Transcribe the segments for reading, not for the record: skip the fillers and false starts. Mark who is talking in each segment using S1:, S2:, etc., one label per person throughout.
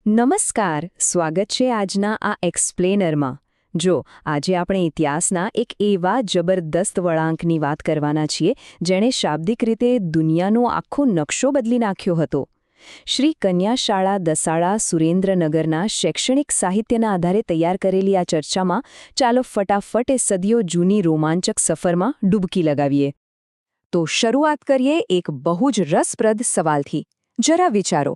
S1: નમસ્કાર, સ્વાગત છે આજના આ એક્સપ્લેનરમાં. જો આજે આપણે ઇતિહાસના એક એવા જબરદસ્ત વળાંકની વાત કરવાના છીએ જેણે શાબ્દિક રીતે દુનિયાનો આખો નકશો બદલી નાખ્યો હતો. શ્રી કન્યા શાળા દસાડા સુરેન્દ્રનગરના શૈક્ષણિક સાહિત્યના આધારે તૈયાર કરેલી આ ચર્ચામાં ચાલો ફટાફટ એ સદીઓ જૂની રોમાંચક સફરમાં ડૂબકી લગાવીએ. તો શરૂઆત કરીએ એક બહુ જ રસપ્રદ સવાલથી. જરા વિચારો,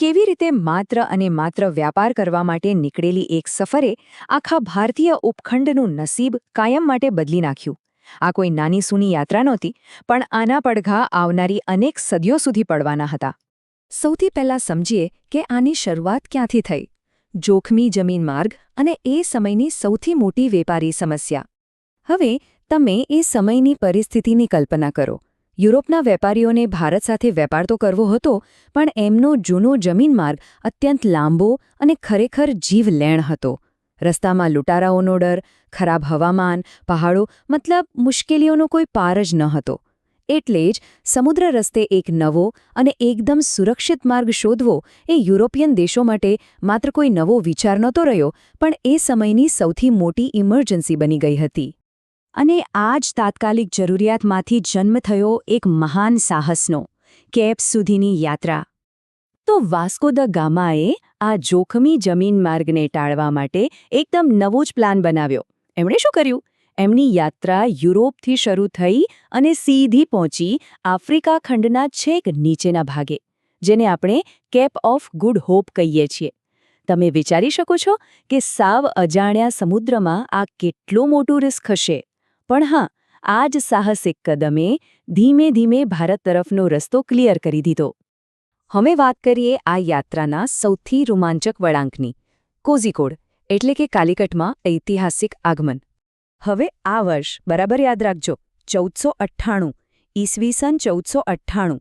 S1: કેવી રીતે માત્ર અને માત્ર વ્યાપાર કરવા માટે નીકળેલી એક સફરે આખા ભારતીય ઉપખંડનું નસીબ કાયમ માટે બદલી નાખ્યું. આ કોઈ નાની સૂની યાત્રા નહોતી, પણ આના પડઘા આવનારી અનેક સદીઓ સુધી પડવાના હતા. સૌથી પહેલાં સમજીએ કે આની શરૂઆત ક્યાંથી થઈ. જોખમી જમીન માર્ગ અને એ સમયની સૌથી મોટી વેપારી સમસ્યા. હવે તમે એ સમયની પરિસ્થિતિની કલ્પના કરો. યુરોપના વેપારીઓને ભારત સાથે વેપાર તો કરવો હતો, પણ એમનો જૂનો જમીન માર્ગ અત્યંત લાંબો અને ખરેખર જીવલેણ હતો. રસ્તામાં લૂંટારાઓનો ડર, ખરાબ હવામાન, પહાડો, મતલબ મુશ્કેલીઓનો કોઈ પાર જ ન હતો. એટલે જ સમુદ્ર રસ્તે એક નવો અને એકદમ સુરક્ષિત માર્ગ શોધવો એ યુરોપિયન દેશો માટે માત્ર કોઈ નવો વિચાર નહોતો રહ્યો, પણ એ સમયની સૌથી મોટી ઇમરજન્સી બની ગઈ હતી. અને આ જ તાત્કાલિક જરૂરિયાતમાંથી જન્મ થયો એક મહાન સાહસનો, કેપ સુધીની યાત્રા. તો વાસ્કો દ ગામાએ આ જોખમી જમીન માર્ગને ટાળવા માટે એકદમ નવો જ પ્લાન બનાવ્યો. એમણે શું કર્યું? એમની યાત્રા યુરોપથી શરૂ થઈ અને સીધી પહોંચી આફ્રિકા ખંડના છેક નીચેના ભાગે, જેને આપણે કેપ ઓફ ગુડ હોપ કહીએ છીએ. તમે વિચારી શકો છો કે સાવ અજાણ્યા સમુદ્રમાં આ કેટલું મોટું રિસ્ક હશે. પણ હા, આ જ સાહસિક કદમે ધીમે ધીમે ભારત તરફનો રસ્તો ક્લિયર કરી દીધો. હવે વાત કરીએ આ યાત્રાના સૌથી રોમાંચક વળાંકની, કોઝિકોડ એટલે કે કાલિકટમાં ઐતિહાસિક આગમન. હવે આ વર્ષ બરાબર યાદ રાખજો, 1498, ઈસવીસન 1498.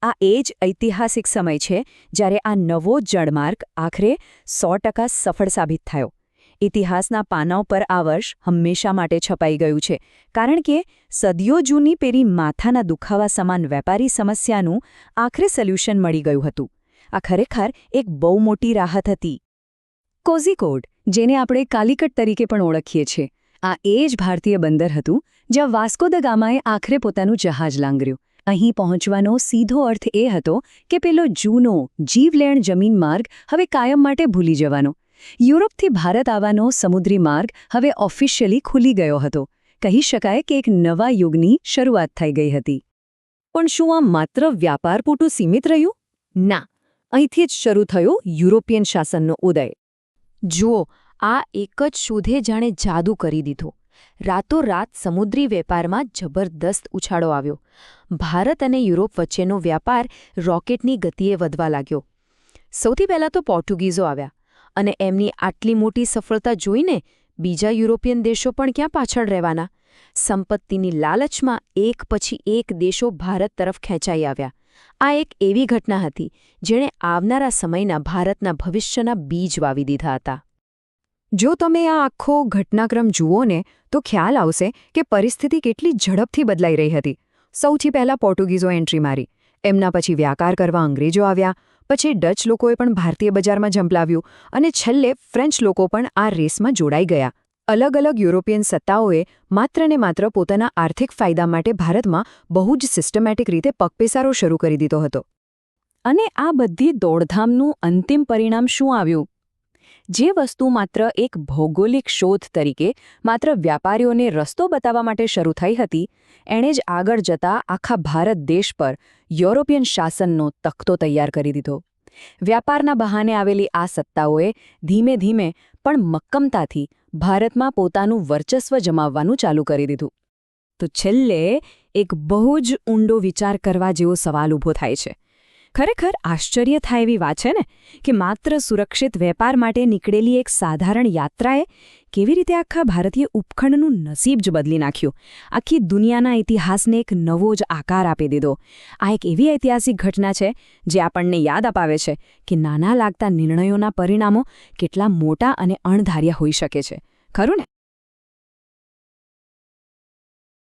S1: આ એ જ ઐતિહાસિક સમય છે જ્યારે આ નવો જળમાર્ગ આખરે 100% સફળ સાબિત થયો. ઇતિહાસના પાનાઓ પર આ વર્ષ હંમેશા માટે છપાઈ ગયું છે, કારણ કે સદીઓ જૂની પેરી માથાના દુખાવા સમાન વેપારી સમસ્યાનું આખરે સોલ્યુશન મળી ગયું હતું. આ ખરેખર એક બહુ મોટી રાહત હતી. કોઝિકોડ, જેને આપણે કાલિકટ તરીકે પણ ઓળખીએ છીએ, આ એ જ ભારતીય બંદર હતું જ્યાં વાસ્કો દ ગામાએ આખરે પોતાનું જહાજ લાંગર્યું. અહીં પહોંચવાનો સીધો અર્થ એ હતો કે પેલો જૂનો જીવલેણ જમીન માર્ગ હવે કાયમ માટે ભૂલી જવાનો. યુરોપથી ભારત આવવાનો સમુદ્રી માર્ગ હવે ઓફિશિયલી ખુલી ગયો હતો. કહી શકાય કે એક નવા યુગની શરૂઆત થઈ ગઈ હતી. પણ શું આ માત્ર વ્યાપાર પૂરતું સીમિત રહ્યું? ના, અહીંથી જ શરૂ થયો યુરોપિયન શાસનનો ઉદય. જુઓ, આ એક જ શોધે જાણે જાદુ કરી દીધો. રાતોરાત સમુદ્રી વેપારમાં જબરદસ્ત ઉછાળો આવ્યો. ભારત અને યુરોપ વચ્ચેનો વ્યાપાર રોકેટની ગતિએ વધવા લાગ્યો. સૌથી પહેલાં તો પોર્ટુગીઝો આવ્યા. અને એમની આટલી મોટી સફળતા જોઈને બીજા યુરોપિયન દેશો પણ ક્યાં પાછળ રહેવાના? સંપત્તિની લાલચમાં એક પછી એક દેશો ભારત તરફ ખેંચાઈ આવ્યા. આ એક એવી ઘટના હતી જેણે આવનારા સમયના ભારતના ભવિષ્યના બીજ વાવી દીધા હતા. જો તમે આ આખો ઘટનાક્રમ જુઓ ને તો ખ્યાલ આવશે કે પરિસ્થિતિ કેટલી ઝડપથી બદલાઈ રહી હતી. સૌથી પહેલાં પોર્ટુગીઝો એન્ટ્રી મારી. એમના પછી વ્યાપાર કરવા અંગ્રેજો આવ્યા. પછી ડચ લોકોએ પણ ભારતીય બજારમાં ઝંપલાવ્યું અને છેલ્લે ફ્રેન્ચ લોકો પણ આ રેસમાં જોડાઈ ગયા. અલગ અલગ યુરોપિયન સત્તાઓએ માત્ર ને માત્ર પોતાના આર્થિક ફાયદા માટે ભારતમાં બહુ જ સિસ્ટમેટિક રીતે પગપેસારો શરૂ કરી દીધો હતો. અને આ બધી દોડધામનું અંતિમ પરિણામ શું આવ્યું? જે વસ્તુ માત્ર એક ભૌગોલિક શોધ તરીકે માત્ર વ્યાપારીઓને રસ્તો બતાવવા માટે શરૂ થઈ હતી, એણે જ આગળ જતા આખા ભારત દેશ પર યુરોપિયન શાસનનો તખ્તો તૈયાર કરી દીધો. વ્યાપારના બહાને આવેલી આ સત્તાઓએ ધીમે ધીમે પણ મક્કમતાથી ભારતમાં પોતાનું વર્ચસ્વ જમાવવાનું ચાલુ કરી દીધું. તો છેલ્લે એક બહુ જ ઊંડો વિચાર કરવા જેવો સવાલ ઊભો થાય છે. ખરેખર આશ્ચર્ય થાય એવી વાત છે ને કે માત્ર સુરક્ષિત વેપાર માટે નીકળેલી એક સાધારણ યાત્રાએ કેવી રીતે આખા ભારતીય ઉપખંડનું નસીબ જ બદલી નાખ્યું, આખી દુનિયાના ઇતિહાસને એક નવો જ આકાર આપી દીધો. આ એક એવી ઐતિહાસિક ઘટના છે જે આપણને યાદ અપાવે છે કે નાના લાગતા નિર્ણયોના પરિણામો કેટલા મોટા અને અણધાર્યા હોઈ શકે છે. ખરું ને?